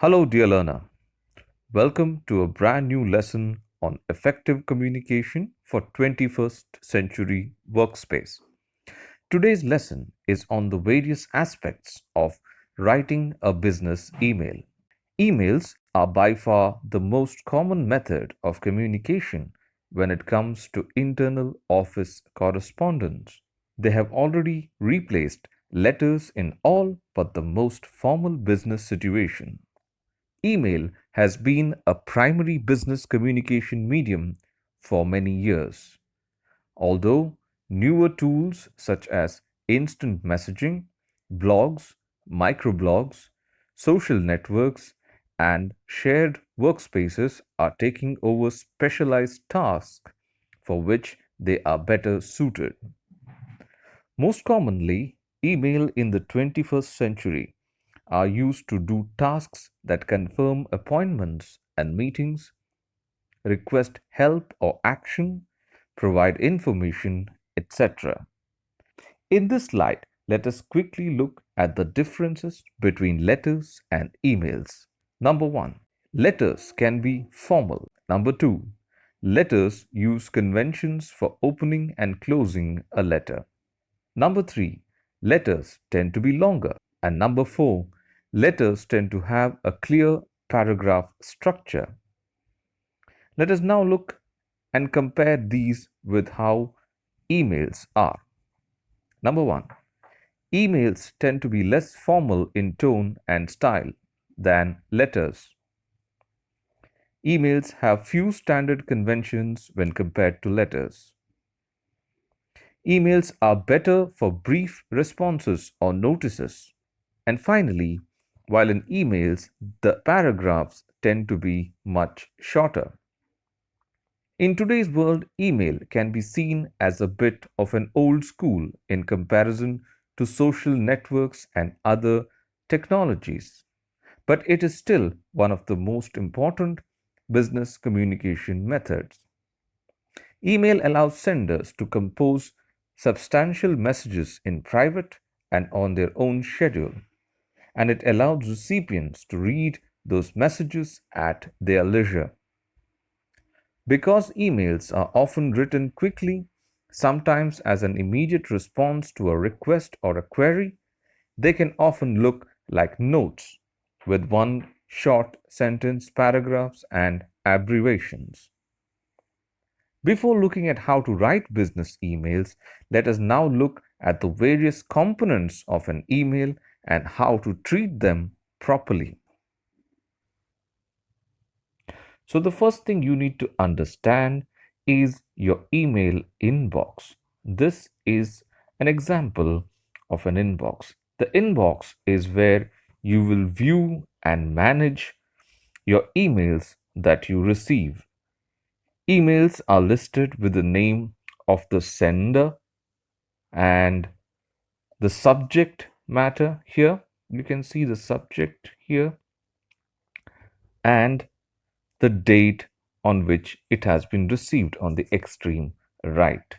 Hello, dear learner. Welcome to a brand new lesson on effective communication for 21st century workspace. Today's lesson is on the various aspects of writing a business email. Emails are by far the most common method of communication when it comes to internal office correspondence. They have already replaced letters in all but the most formal business situation. Email has been a primary business communication medium for many years, although newer tools such as instant messaging, blogs, microblogs, social networks, and shared workspaces are taking over specialized tasks for which they are better suited. Most commonly, email in the 21st century are used to do tasks that confirm appointments and meetings, request help or action, provide information, etc. In this slide, let us quickly look at the differences between letters and emails. Number 1. Letters can be formal. Number 2. Letters use conventions for opening and closing a letter. Number 3. Letters tend to be longer. And number 4. Letters tend to have a clear paragraph structure. Let us now look and compare these with how emails are. Number 1. Emails tend to be less formal in tone and style than letters. Emails have few standard conventions when compared to letters. Emails are better for brief responses or notices. And finally, while in emails, the paragraphs tend to be much shorter. In today's world, email can be seen as a bit of an old school in comparison to social networks and other technologies, but it is still one of the most important business communication methods. Email allows senders to compose substantial messages in private and on their own schedule, and it allows recipients to read those messages at their leisure. Because emails are often written quickly, sometimes as an immediate response to a request or a query, they can often look like notes with one short sentence, paragraphs, and abbreviations. Before looking at how to write business emails, let us now look at the various components of an email and how to treat them properly. So, the first thing you need to understand is your email inbox. This is an example of an inbox. The inbox is where you will view and manage your emails that you receive. Emails are listed with the name of the sender and the subject matter here. You can see the subject here and the date on which it has been received on the extreme right.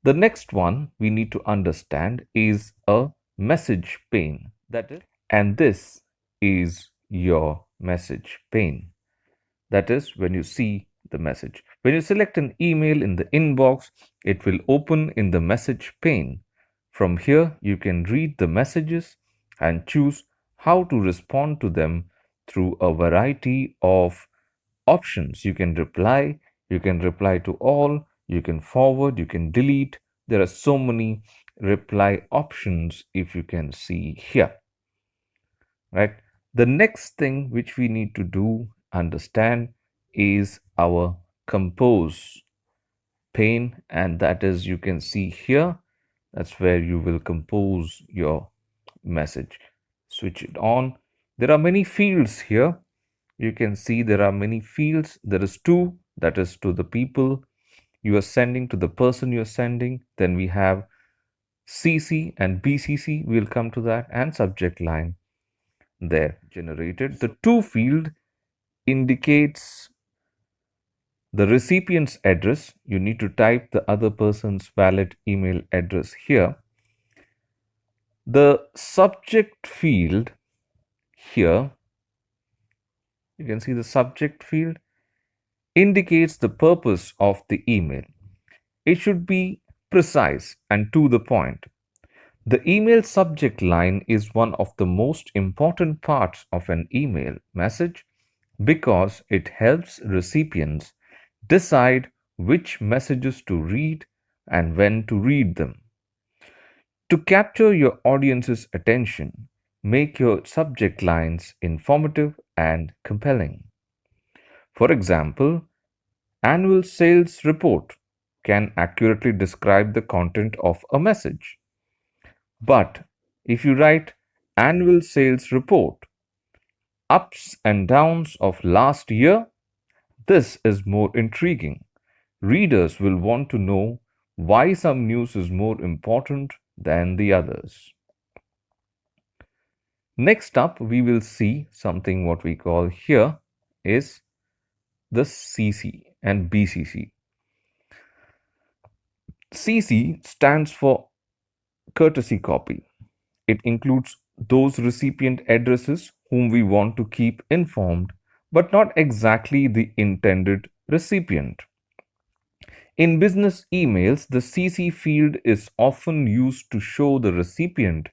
The next one we need to understand is a message pane. That is, and this is your message pane. That is when you see the message. When you select an email in the inbox, it will open in the message pane. From here, you can read the messages and choose how to respond to them through a variety of options. You can reply to all, you can forward, you can delete. There are so many reply options if you can see here, right? The next thing which we need to do, understand, is our compose pane, and that is you can see here, that's where you will compose your message. Switch it on. There are many fields here. You can see there are many fields. There is two, that is to the people you are sending, to the person you are sending. Then we have CC and BCC, we'll come to that, and subject line there generated. The to field indicates the recipient's address. You need to type the other person's valid email address here. The subject field here You can see the subject field indicates the purpose of the email. It should be precise and to the point. The email subject line is one of the most important parts of an email message because it helps recipients decide which messages to read and when to read them. To capture your audience's attention, make your subject lines informative and compelling. For example, annual sales report can accurately describe the content of a message. But if you write annual sales report, ups and downs of last year, this is more intriguing. Readers will want to know why some news is more important than the others. Next up, we will see something what we call here is the CC and BCC. CC stands for courtesy copy. It includes those recipient addresses whom we want to keep informed, but not exactly the intended recipient. In business emails, the CC field is often used to show the recipient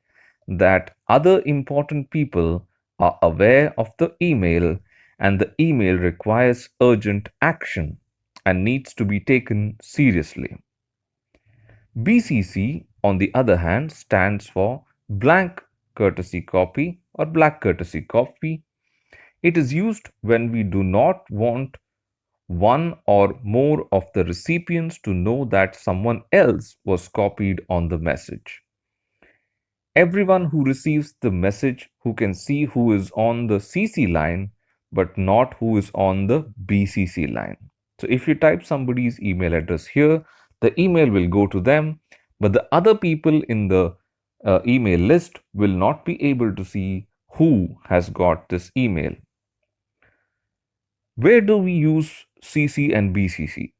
that other important people are aware of the email and the email requires urgent action and needs to be taken seriously. BCC, on the other hand, stands for blank courtesy copy or black courtesy copy. It is used when we do not want one or more of the recipients to know that someone else was copied on the message. Everyone who receives the message who can see who is on the CC line but not who is on the BCC line. So if you type somebody's email address here, the email will go to them, but the other people in the email list will not be able to see who has got this email. Where do we use CC and BCC?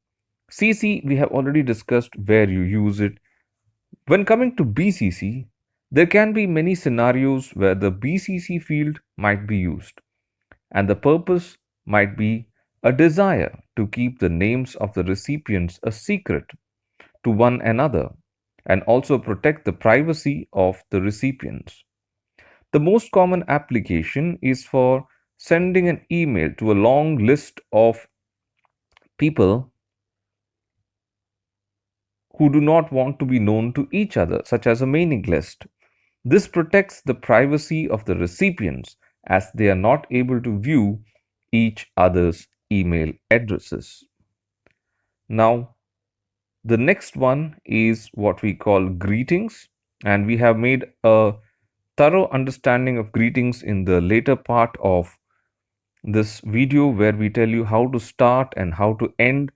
CC, we have already discussed where you use it. When coming to BCC, there can be many scenarios where the BCC field might be used, and the purpose might be a desire to keep the names of the recipients a secret to one another and also protect the privacy of the recipients. The most common application is for sending an email to a long list of people who do not want to be known to each other, such as a mailing list. This protects the privacy of the recipients as they are not able to view each other's email addresses. Now, the next one is what we call greetings, and we have made a thorough understanding of greetings in the later part of this video where we tell you how to start and how to end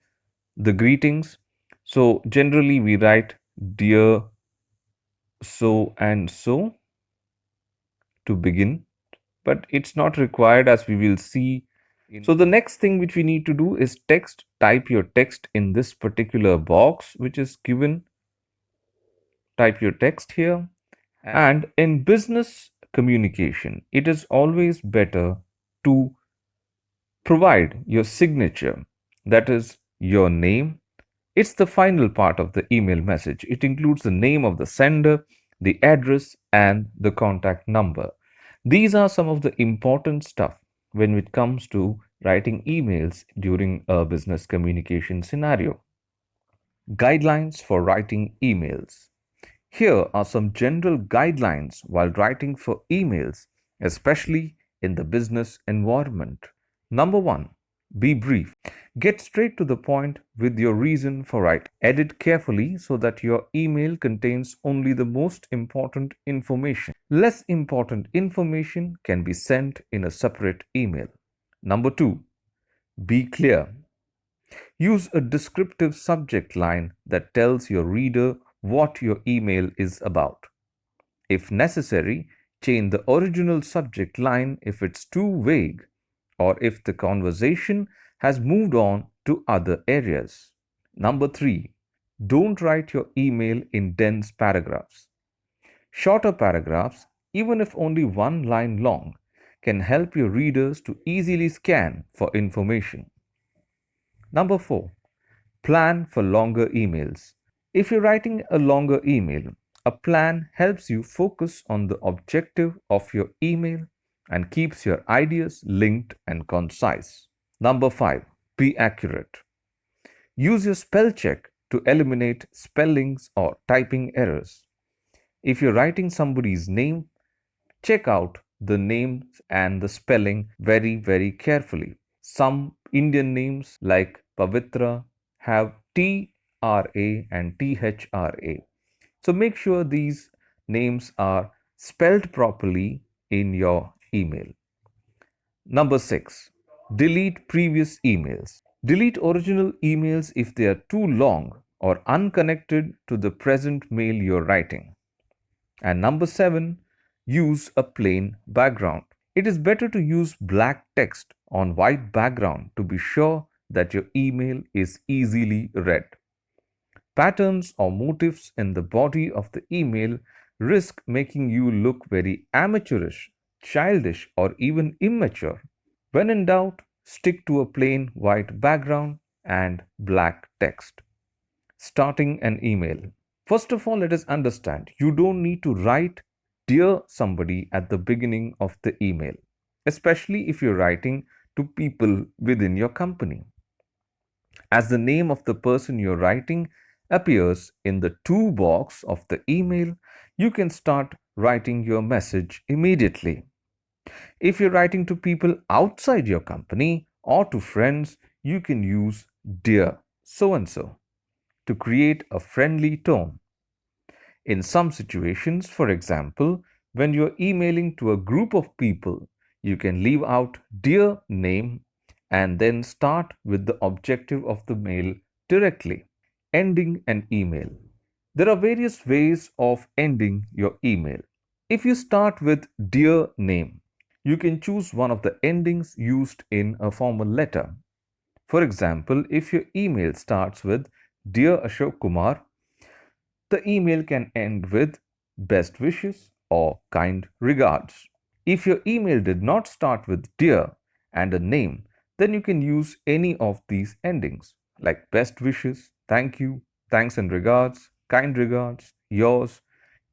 the greetings. So generally we write dear so and so to begin, but it's not required as we will see. So the next thing which we need to do is text. Type your text in this particular box which is given. Type your text here. And in business communication, it is always better to provide your signature, that is your name. It's the final part of the email message. It includes the name of the sender, the address, and the contact number. These are some of the important stuff when it comes to writing emails during a business communication scenario. Guidelines for writing emails. Here are some general guidelines while writing for emails, especially in the business environment. Number one, be brief. Get straight to the point with your reason for writing. Edit carefully so that your email contains only the most important information. Less important information can be sent in a separate email. Number two, be clear. Use a descriptive subject line that tells your reader what your email is about. If necessary, change the original subject line if it's too vague or if the conversation has moved on to other areas. Number three, don't write your email in dense paragraphs. Shorter paragraphs, even if only one line long, can help your readers to easily scan for information. Number 4. Plan for longer emails. If you're writing a longer email, a plan helps you focus on the objective of your email and keeps your ideas linked and concise. Number 5. Be accurate. Use your spell check to eliminate spellings or typing errors. If you're writing somebody's name, check out the names and the spelling very carefully. Some Indian names like Pavitra have TRA and THRA. So make sure these names are spelled properly in your email. Number 6. Delete previous emails. Delete original emails if they are too long or unconnected to the present mail you're writing. And number 7, use a plain background. It is better to use black text on white background to be sure that your email is easily read. Patterns or motifs in the body of the email risk making you look very amateurish, childish, or even immature. When in doubt, stick to a plain white background and black text. Starting an email. First of all, let us understand you don't need to write dear somebody at the beginning of the email, especially if you're writing to people within your company. As the name of the person you're writing appears in the to box of the email, you can start writing your message immediately. If you're writing to people outside your company or to friends, you can use dear so and so to create a friendly tone. In some situations, for example, when you're emailing to a group of people, you can leave out dear name and then start with the objective of the mail directly. Ending an email. There are various ways of ending your email. If you start with dear name, you can choose one of the endings used in a formal letter. For example, if your email starts with Dear Ashok Kumar, the email can end with best wishes or kind regards. If your email did not start with dear and a name, then you can use any of these endings like best wishes, thank you, thanks and regards, kind regards, yours,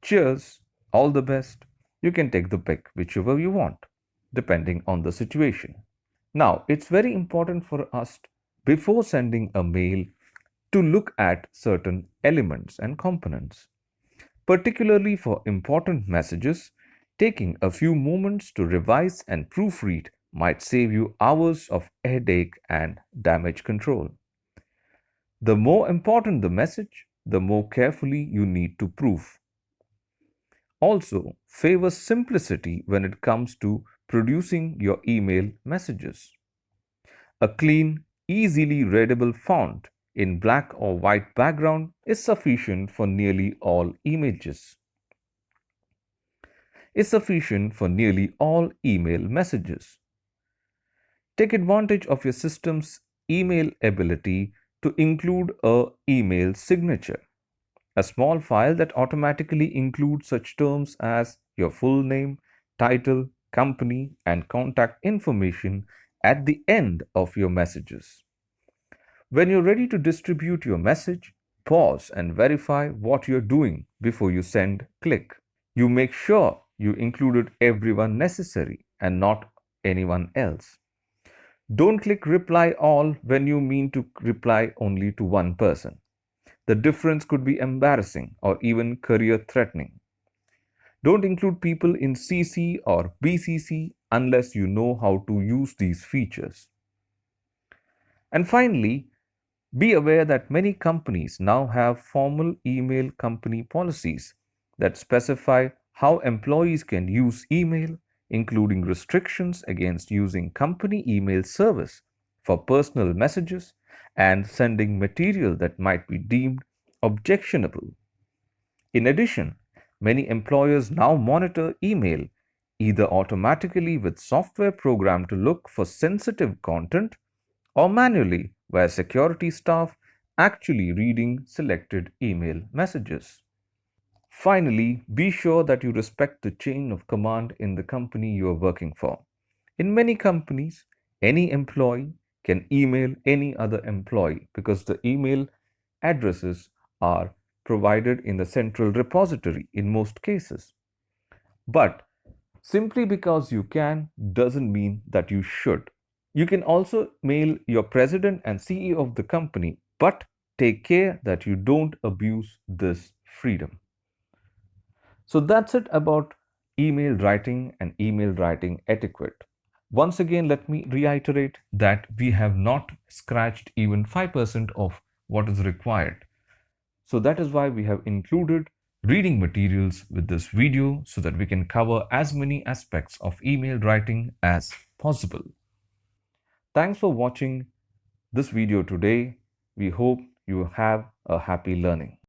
cheers, all the best. You can take the pick whichever you want, depending on the situation. Now, it's very important for us before sending a mail to look at certain elements and components. Particularly for important messages, taking a few moments to revise and proofread might save you hours of headache and damage control. The more important the message, the more carefully you need to proof. Also, favor simplicity when it comes to producing your email messages. A clean, easily readable font in black or white background is sufficient for nearly all images. Is sufficient for nearly all email messages. Take advantage of your system's email ability to include a email signature, a small file that automatically includes such terms as your full name, title, company, and contact information at the end of your messages. When you're ready to distribute your message, pause and verify what you're doing before you send click. You make sure you included everyone necessary and not anyone else. Don't click reply all when you mean to reply only to one person. The difference could be embarrassing or even career threatening. Don't include people in CC or BCC unless you know how to use these features. And finally, be aware that many companies now have formal email company policies that specify how employees can use email, including restrictions against using company email service for personal messages and sending material that might be deemed objectionable. In addition, many employers now monitor email either automatically with software programmed to look for sensitive content or manually via security staff actually reading selected email messages. Finally, be sure that you respect the chain of command in the company you are working for. In many companies, any employee can email any other employee because the email addresses are provided in the central repository in most cases. But simply because you can doesn't mean that you should. You can also mail your president and CEO of the company, but take care that you don't abuse this freedom. So that's it about email writing and email writing etiquette. Once again, let me reiterate that we have not scratched even 5% of what is required. So that is why we have included reading materials with this video so that we can cover as many aspects of email writing as possible. Thanks for watching this video today. We hope you have a happy learning.